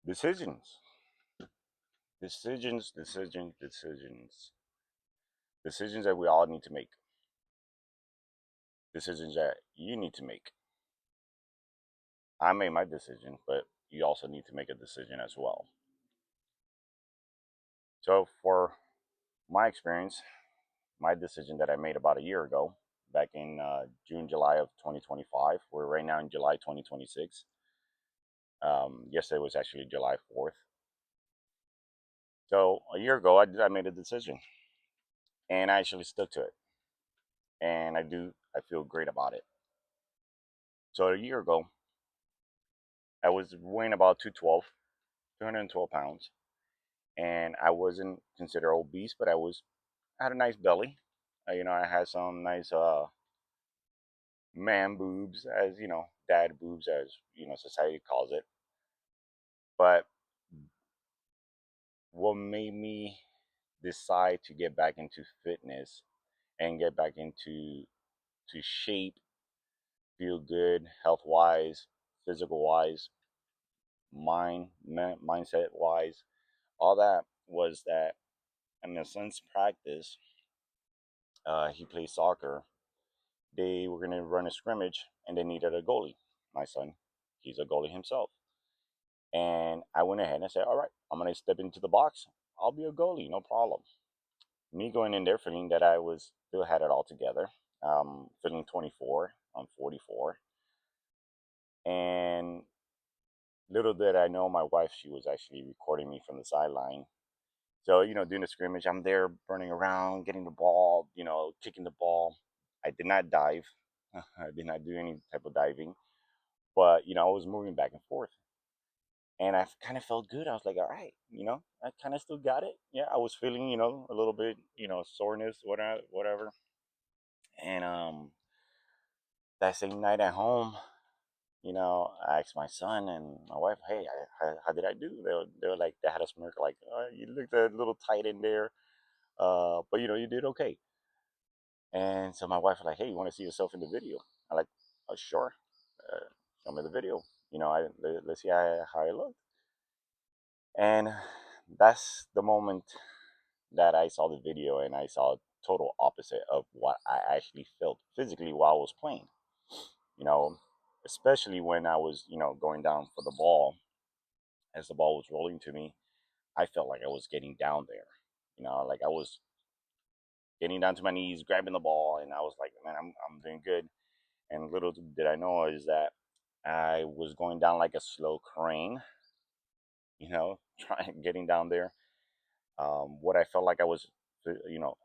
Decisions, decisions, decisions, decisions, decisions that we all need to make, decisions that you need to make. I made my decision, but you also need to make a decision as well. So, for my experience, my decision that I made about a year ago, back in June, July of 2025, we're right now in July 2026. Yesterday was actually July 4th. So, a year ago, I made a decision and I actually stuck to it. And I feel great about it. So, a year ago, I was weighing about 212 pounds, and I wasn't considered obese, but I had a nice belly. I had some nice man boobs, as dad boobs, as society calls it. But what made me decide to get back into fitness and get back into to shape, feel good, health wise, physical wise, mindset wise, all that was that in my son's practice, he plays soccer. They were gonna run a scrimmage and they needed a goalie. My son, he's a goalie himself. And I went ahead and I said, all right, I'm gonna step into the box. I'll be a goalie, no problem. Me going in there feeling that I was still had it all together. Feeling 24, I'm 44. And little did I know, my wife, she was actually recording me from the sideline. So, doing the scrimmage, I'm there running around, getting the ball, kicking the ball. I did not dive. I did not do any type of diving, but, I was moving back and forth. And I kind of felt good. I was like, all right, I kind of still got it. Yeah, I was feeling, a little bit, soreness, whatever. And that same night at home, I asked my son and my wife, hey, how did I do? They were like, they had a smirk, like, you looked a little tight in there, but you did okay. And so my wife was like, hey, you want to see yourself in the video? I'm like, oh, sure. Uh, Show me the video. Let's see how I look. And that's the moment that I saw the video and I saw total opposite of what I actually felt physically while I was playing. You know, Especially when I was, going down for the ball. As the ball was rolling to me, I felt like I was getting down there. Like I was getting down to my knees, grabbing the ball, and I was like, man, I'm doing good. And little did I know is that I was going down like a slow crane, trying getting down there. What I felt like I was,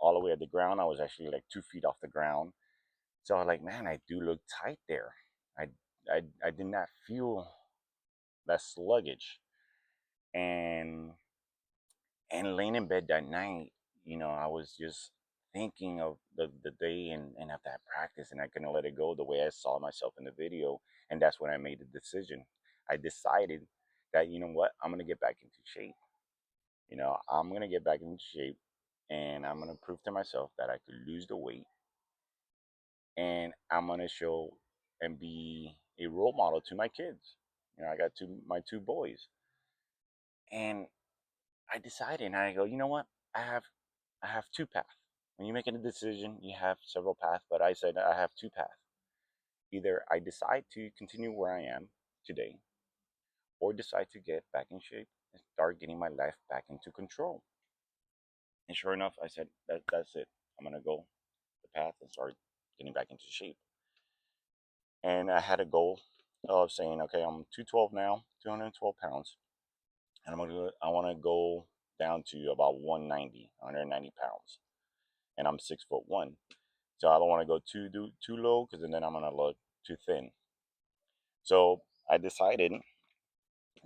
all the way at the ground, I was actually like 2 feet off the ground. So I was like, man, I do look tight there. I, I did not feel that sluggish. And laying in bed that night, I was just thinking of the day and of that practice, and I couldn't let it go the way I saw myself in the video. And that's when I made the decision. I decided that, what, I'm going to get back into shape. I'm going to get back into shape and I'm going to prove to myself that I could lose the weight, and I'm going to show and be a role model to my kids. I got my two boys. And I decided, and I go, you know what? I have two paths. When you're making a decision, you have several paths, but I said I have two paths. Either I decide to continue where I am today, or decide to get back in shape and start getting my life back into control. And sure enough, I said that's it. I'm gonna go the path and start getting back into shape. And I had a goal of saying, okay, I'm 212 now, 212 pounds, and I want to go down to about 190, 190 pounds, and I'm 6'1". So I don't want to go too low because then I'm gonna look too thin. So I decided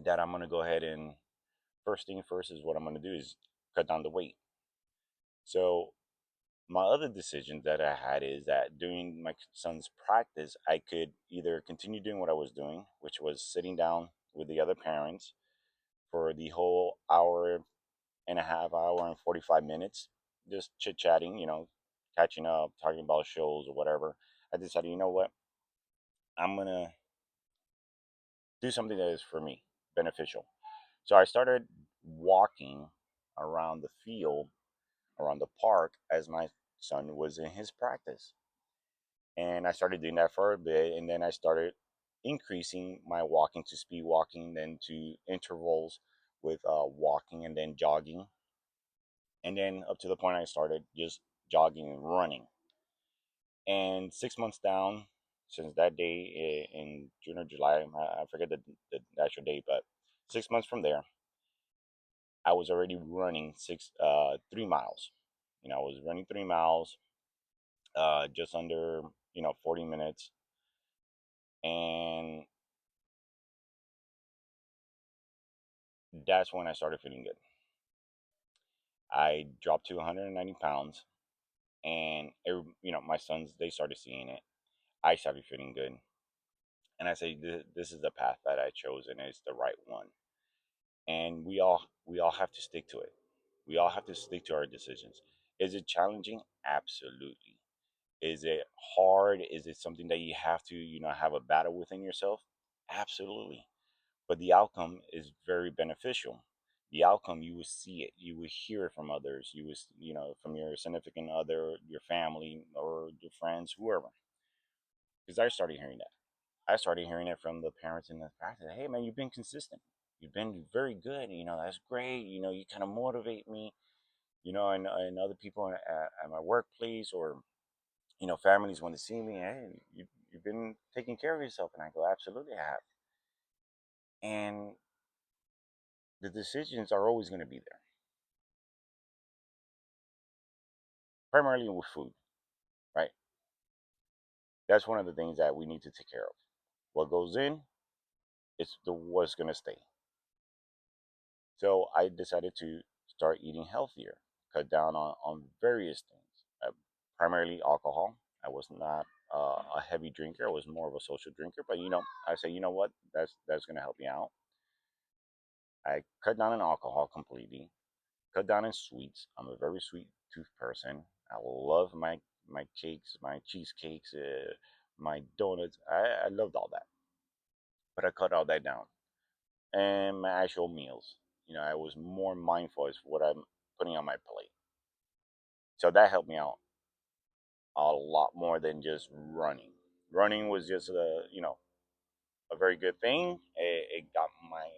that I'm gonna go ahead and first thing first is what I'm gonna do is cut down the weight. So my other decision that I had is that during my son's practice, I could either continue doing what I was doing, which was sitting down with the other parents for the whole hour and a half, hour and 45 minutes, just chit chatting, catching up, talking about shows or whatever. I decided, you know what, I'm gonna do something that is for me beneficial. So I started walking around the field, around the park, as my son was in his practice. And I started doing that for a bit, and then I started increasing my walking to speed walking, then to intervals with walking and then jogging, and then up to the point I started just jogging and running. And 6 months down, since that day in June or July, I forget the actual date, but 6 months from there, I was already running 3 miles. I was running 3 miles, just under 40 minutes, and that's when I started feeling good. I dropped to 190 pounds, and my sons, they started seeing it. I started feeling good, and I say this is the path that I chose, and it's the right one. And we all have to stick to it. We all have to stick to our decisions. Is it challenging? Absolutely. Is it hard? Is it something that you have to have a battle within yourself? Absolutely. But the outcome is very beneficial. The outcome, you will see it, you will hear it from others, you will from your significant other, your family, or your friends, whoever. Because I started hearing it from the parents in the practice. Hey man, you've been consistent, you've been very good, that's great, you kind of motivate me, and other people at my workplace, or families want to see me. Hey, you've been taking care of yourself. And I go, absolutely I have. And the decisions are always going to be there, primarily with food, right? That's one of the things that we need to take care of. What goes in is what's going to stay. So I decided to start eating healthier, cut down on various things, primarily alcohol. I was not a heavy drinker. I was more of a social drinker. But I say, what? That's going to help me out. I cut down on alcohol completely. Cut down on sweets. I'm a very sweet tooth person. I love my cakes, my cheesecakes, my donuts. I loved all that, but I cut all that down. And my actual meals, I was more mindful as what I'm putting on my plate. So that helped me out a lot more than just running. Running was just a very good thing. It got my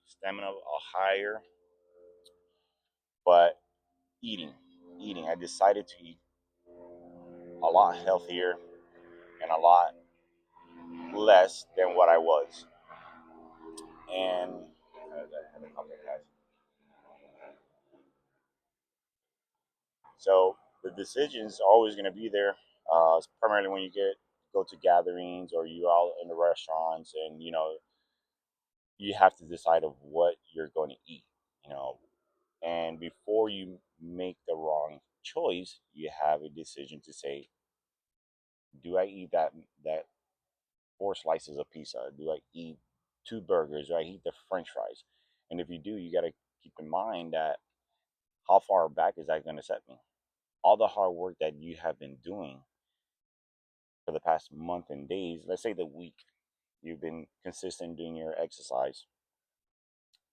stamina higher, but eating, I decided to eat a lot healthier and a lot less than what I was. And so the decisions are always going to be there. Primarily when you go to gatherings, or you're out in the restaurants, and you have to decide of what you're going to eat. You know, and before you make the wrong choice, you have a decision to say, do I eat that 4 slices of pizza? Do I eat 2 burgers? Do I eat the French fries? And if you do, you got to keep in mind that how far back is that going to set me? All the hard work that you have been doing for the past month and days, let's say the week, you've been consistent doing your exercise,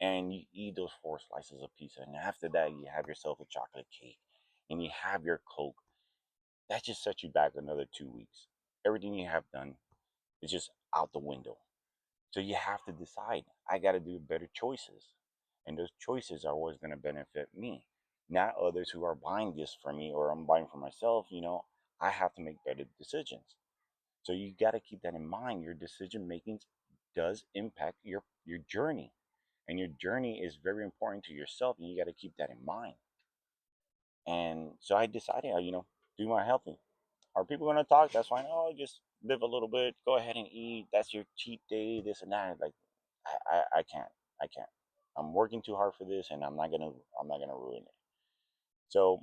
and you eat those 4 slices of pizza, and after that, you have yourself a chocolate cake, and you have your Coke. That just sets you back another 2 weeks. Everything you have done is just out the window. So you have to decide, I got to do better choices. And those choices are always going to benefit me, not others who are buying this for me, or I'm buying for myself. I have to make better decisions. So you got to keep that in mind. Your decision making does impact your journey, and your journey is very important to yourself, and you got to keep that in mind. And so I decided, do my healthy. Are people going to talk? That's fine. Oh, just live a little bit. Go ahead and eat. That's your cheat day. This and that. Like, I can't. I can't. I'm working too hard for this, and I'm not gonna ruin it. So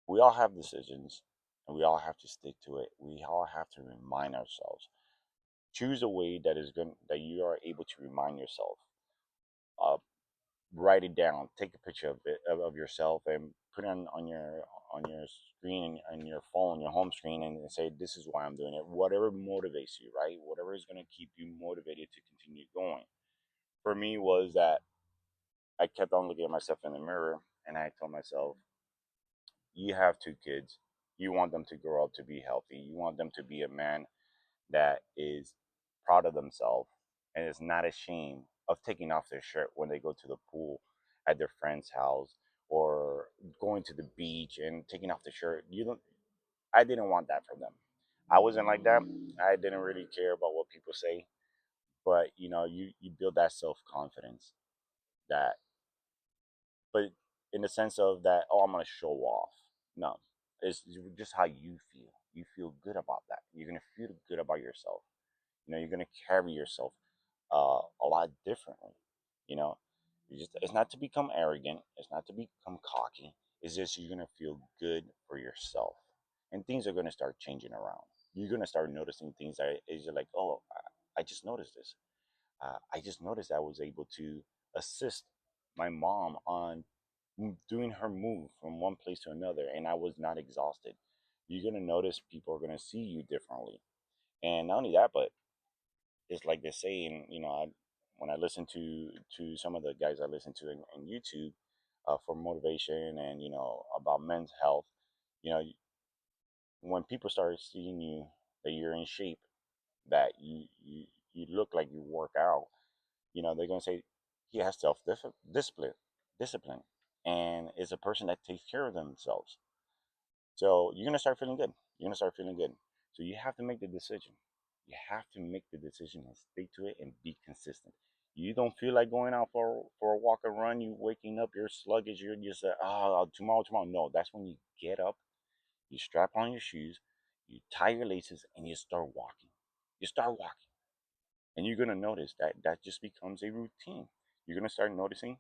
we all have decisions, and we all have to stick to it. We all have to remind ourselves. Choose a way that you are able to remind yourself. Uh, Write it down. Take a picture of yourself, and put it on your screen, on your phone, your home screen, and say, this is why I'm doing it. Whatever motivates you, right? Whatever is going to keep you motivated to continue going. for me was that I kept on looking at myself in the mirror, and I told myself, you have two kids. You want them to grow up to be healthy. You want them to be a man that is proud of themselves and is not ashamed of taking off their shirt when they go to the pool at their friend's house, or going to the beach and taking off the shirt. You don't I didn't want that for them. I wasn't like that. I didn't really care about what people say, but you build that self-confidence, that but in the sense of that, oh, I'm gonna show off. No, it's just how you feel. You feel good about that. You're gonna feel good about yourself. You're gonna carry yourself a lot differently. You know, it's not to become arrogant. It's not to become cocky. It's just you're gonna feel good for yourself, and things are gonna start changing around. You're gonna start noticing things that is like, oh, I just noticed this. I just noticed I was able to assist my mom on doing her move from one place to another, and I was not exhausted. You're gonna notice people are gonna see you differently, and not only that, but it's like they say, when I listen to some of the guys I listen to in YouTube for motivation and about men's health, you know, when people start seeing you that you're in shape, that you look like you work out, they're gonna say he has self discipline, and is a person that takes care of themselves. So you're gonna start feeling good. You're gonna start feeling good. So you have to make the decision. You have to make the decision and stick to it and be consistent. You don't feel like going out for a walk or run. You waking up, you're sluggish. You're just tomorrow. No, that's when you get up, you strap on your shoes, you tie your laces, and you start walking. You start walking, and you're gonna notice that that just becomes a routine. You're gonna start noticing.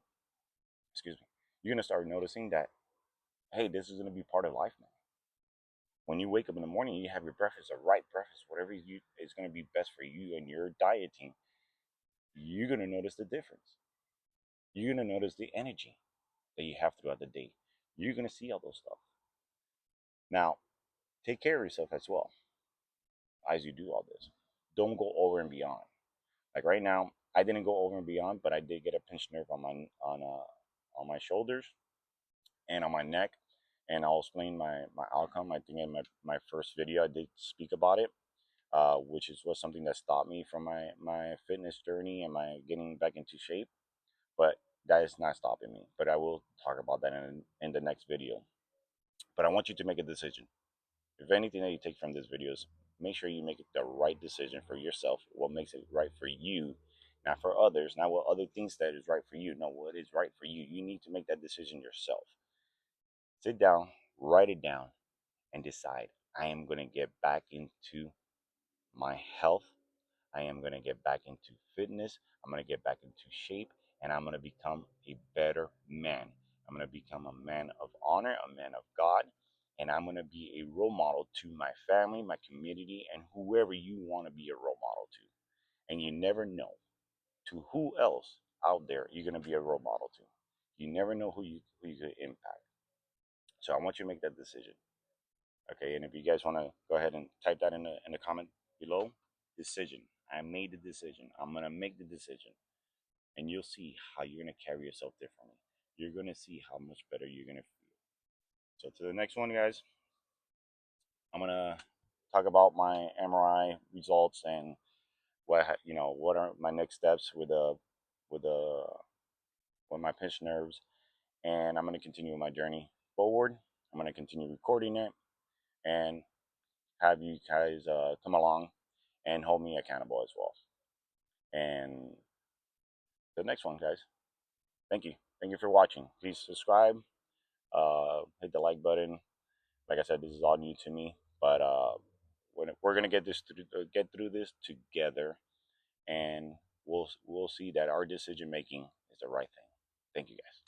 Excuse me. You're gonna start noticing that, hey, this is gonna be part of life now. When you wake up in the morning, you have your breakfast, the right breakfast, whatever you is going to be best for you and your dieting. You're going to notice the difference. You're going to notice the energy that you have throughout the day. You're going to see all those stuff. Now, take care of yourself as well as you do all this. Don't go over and beyond. Like right now, I didn't go over and beyond, but I did get a pinched nerve on my shoulders and on my neck. And I'll explain my outcome. I think in my first video I did speak about it, which was something that stopped me from my fitness journey and my getting back into shape. But that is not stopping me. But I will talk about that in the next video. But I want you to make a decision. If anything that you take from this video is, make sure you make it the right decision for yourself. What makes it right for you, not for others, not what other thinks that is right for you. No, what is right for you. You need to make that decision yourself. Sit down, write it down, and decide. I am going to get back into my health. I am going to get back into fitness. I'm going to get back into shape, and I'm going to become a better man. I'm going to become a man of honor, a man of God, and I'm going to be a role model to my family, my community, and whoever you want to be a role model to. And you never know to who else out there you're going to be a role model to. You never know who you could impact. So I want you to make that decision. Okay, and if you guys want to go ahead and type that in the comment below, decision. I made the decision. I'm gonna make the decision, and you'll see how you're gonna carry yourself differently. You're gonna see how much better you're gonna feel. So to the next one, guys, I'm gonna talk about my MRI results and what are my next steps with the with my pinched nerves, and I'm gonna continue my journey forward. I'm gonna continue recording it and have you guys come along and hold me accountable as well. And the next one, guys. Thank you. Thank you for watching. Please subscribe, hit the like button. Like I said, this is all new to me, but we're gonna get through this together, and we'll see that our decision making is the right thing. Thank you, guys.